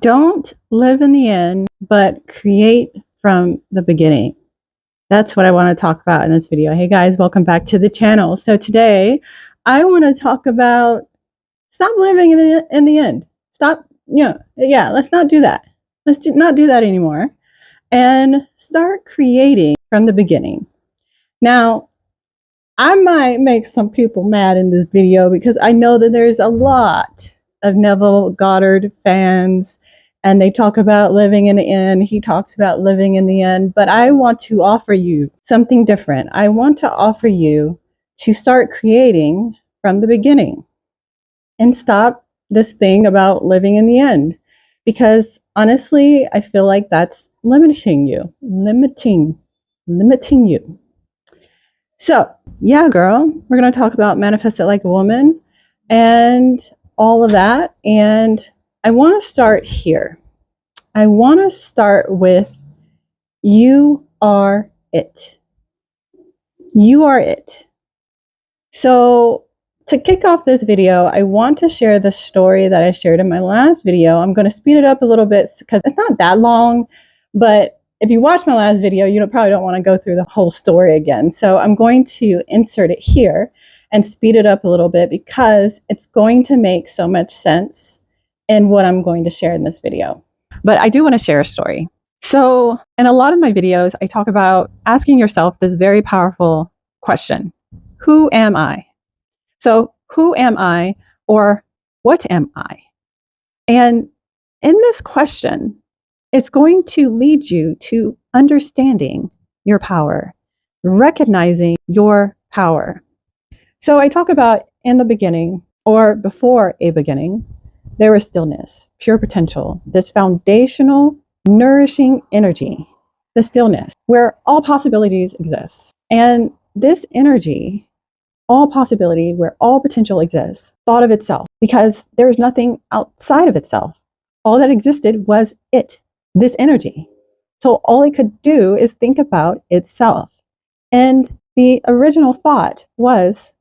Don't live in the end, but create from the beginning. That's what I want to talk about in this video. Hey guys, welcome back to the channel. So today I want to talk about stop living in the end. Stop, let's not do that. Not do that anymore and start creating from the beginning. Now, I might make some people mad in this video because I know that there's a lot of Neville Goddard fans and they talk about living in the end. He talks about living in the end, but I want to offer you something different. I want to offer you to start creating from the beginning and stop this thing about living in the end. Because honestly, I feel like that's limiting you. Limiting you. So, yeah, girl, we're going to talk about manifest it like a woman and all of that. And I want to start here. I want to start with you are it. You are it. So, to kick off this video, I want to share the story that I shared in my last video. I'm going to speed it up a little bit because it's not that long, but if you watch my last video, you probably don't want to go through the whole story again. So I'm going to insert it here and speed it up a little bit because it's going to make so much sense in what I'm going to share in this video. But I do want to share a story. So in a lot of my videos, I talk about asking yourself this very powerful question. Who am I? So who am I, or what am I? And in this question, it's going to lead you to understanding your power, recognizing your power. So I talk about in the beginning, or before a beginning, there was stillness, pure potential, this foundational, nourishing energy, the stillness, where all possibilities exist. And this energy, all possibility, where all potential exists, thought of itself because there is nothing outside of itself. All that existed was it, this energy. So all it could do is think about itself. And the original thought was,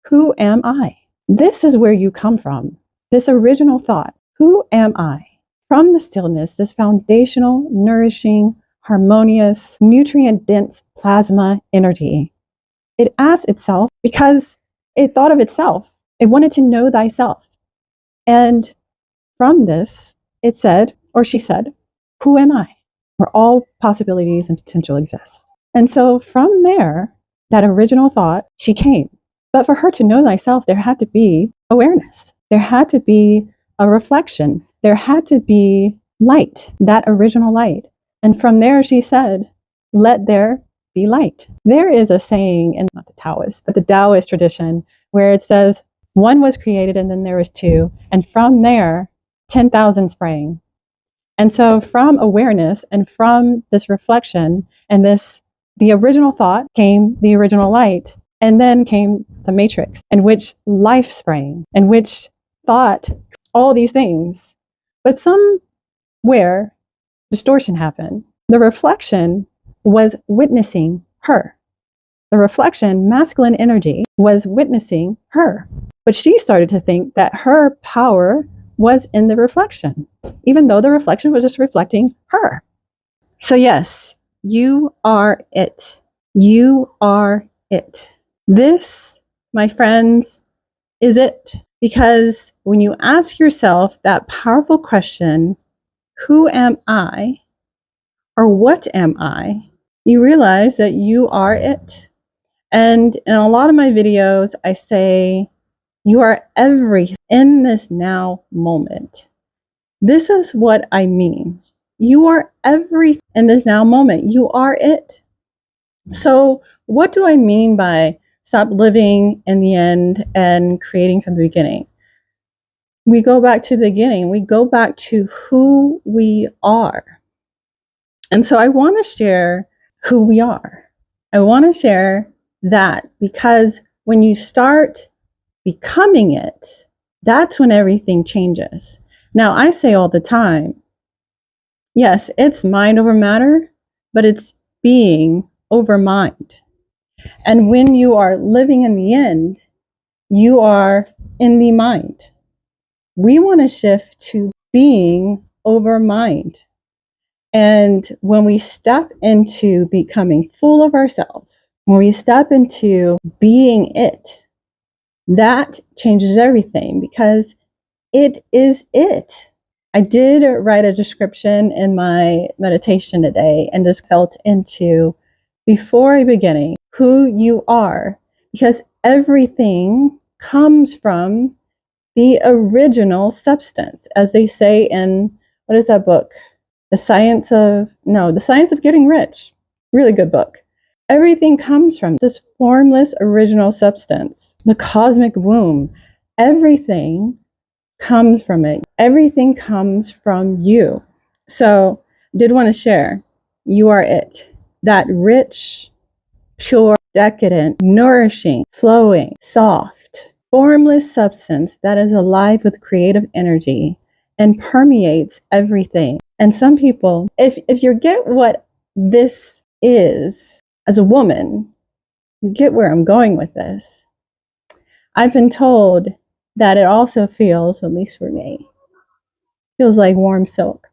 who am I? This is where you come from. This original thought, who am I? From the stillness, this foundational, nourishing, harmonious, nutrient-dense plasma energy. It asked itself because it thought of itself. It wanted to know thyself. And from this, it said, or she said, who am I? Where all possibilities and potential exist. And so from there, that original thought, she came. But for her to know thyself, there had to be awareness. There had to be a reflection. There had to be light, that original light. And from there, she said, let there be light. There is a saying in not the Taoist, but the Taoist tradition where it says one was created and then there was two. And from there, 10,000 sprang. And so from awareness and from this reflection and the original thought came the original light, and then came the matrix in which life sprang, in which thought all these things. But somewhere distortion happened. The reflection was witnessing her. The reflection, masculine energy, was witnessing her. But she started to think that her power was in the reflection, even though the reflection was just reflecting her. So yes, you are it. You are it. This, my friends, is it. Because when you ask yourself that powerful question, who am I, or what am I, you realize that you are it. And in a lot of my videos, I say, you are everything in this now moment. This is what I mean. You are everything in this now moment. You are it. So what do I mean by stop living in the end and creating from the beginning? We go back to the beginning. We go back to who we are. And so I want to share who we are. I want to share that because when you start becoming it, that's when everything changes. Now, I say all the time, yes, it's mind over matter, but it's being over mind. And when you are living in the end, you are in the mind. We want to shift to being over mind. And when we step into becoming full of ourselves, when we step into being it, that changes everything because it is it. I did write a description in my meditation today and just felt into, before beginning, who you are, because everything comes from the original substance, as they say in, what is that book? The Science of Getting Rich. Really good book. Everything comes from this formless original substance, the cosmic womb. Everything comes from it. Everything comes from you. So, did want to share, you are it. That rich, pure, decadent, nourishing, flowing, soft, formless substance that is alive with creative energy and permeates everything. And some people, if you get what this is as a woman, you get where I'm going with this. I've been told that it also feels, at least for me, feels like warm silk.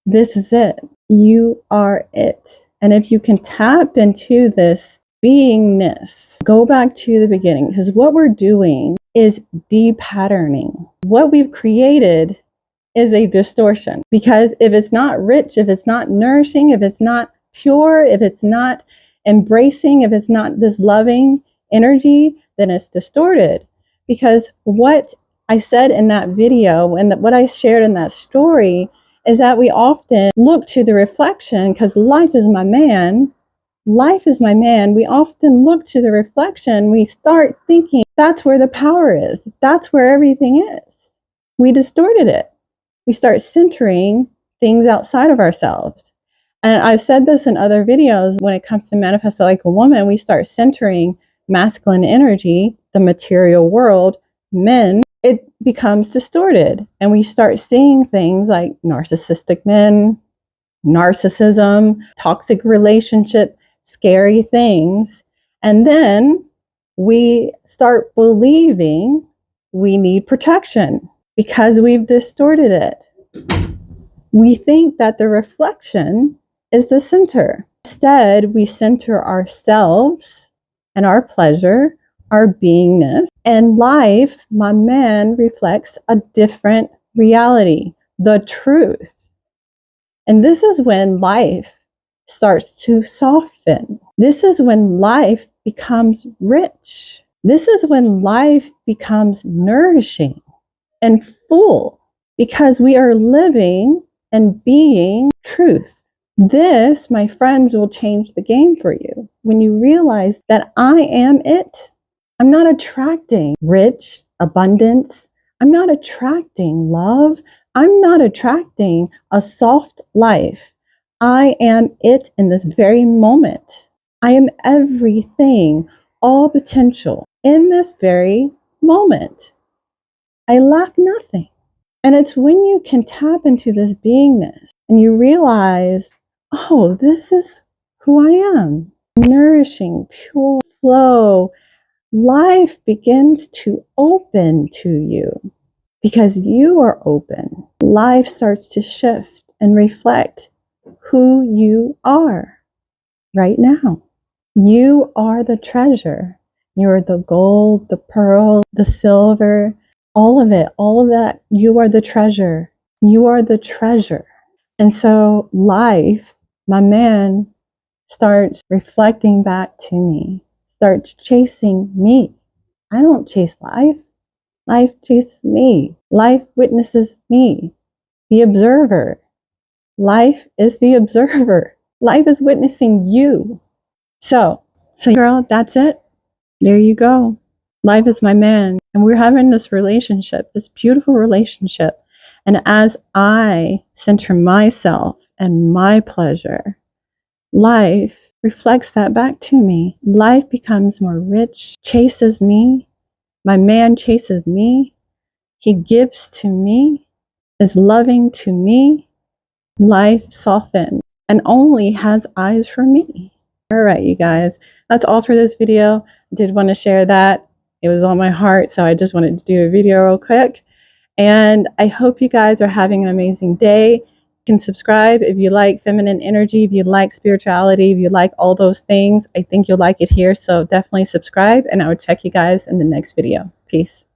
This is it. You are it. And if you can tap into this beingness, go back to the beginning, because what we're doing is de-patterning. What we've created is a distortion, because if it's not rich, if it's not nourishing, if it's not pure, if it's not embracing, if it's not this loving energy, then it's distorted. Because what I said in that video and what I shared in that story is that we often look to the reflection, because life is my man. Life is my man. We often look to the reflection. We start thinking that's where the power is. That's where everything is. We distorted it. We start centering things outside of ourselves. And I've said this in other videos, when it comes to manifest like a woman, we start centering masculine energy, the material world, men, it becomes distorted. And we start seeing things like narcissistic men, narcissism, toxic relationship, scary things. And then we start believing we need protection because we've distorted it. We think that the reflection is the center. Instead, we center ourselves and our pleasure, our beingness, and life, my man, reflects a different reality, the truth. And this is when life starts to soften. This is when life becomes rich. This is when life becomes nourishing and full, because we are living and being truth. This, my friends, will change the game for you when you realize that I am it. I'm not attracting rich abundance. I'm not attracting love. I'm not attracting a soft life. I am it in this very moment. I am everything, all potential in this very moment. I lack nothing. And it's when you can tap into this beingness and you realize, oh, this is who I am. Nourishing, pure flow. Life begins to open to you because you are open. Life starts to shift and reflect who you are right now. You are the treasure. You're the gold, the pearl, the silver, all of it, all of that. You are the treasure. You are the treasure. And so life, my man, starts reflecting back to me, starts chasing me. I don't chase life. Life chases me. Life witnesses me, the observer. Life is the observer. Life is witnessing you. So girl, that's it. There you go. Life is my man. And we're having this relationship, this beautiful relationship. And as I center myself and my pleasure, life reflects that back to me. Life becomes more rich, chases me. My man chases me. He gives to me, is loving to me. Life softens and only has eyes for me. All right, you guys, that's all for this video. I did want to share that. It was on my heart, so I just wanted to do a video real quick. And I hope you guys are having an amazing day. You can subscribe if you like feminine energy, if you like spirituality, if you like all those things. I think you'll like it here. So definitely subscribe, and I will check you guys in the next video. Peace.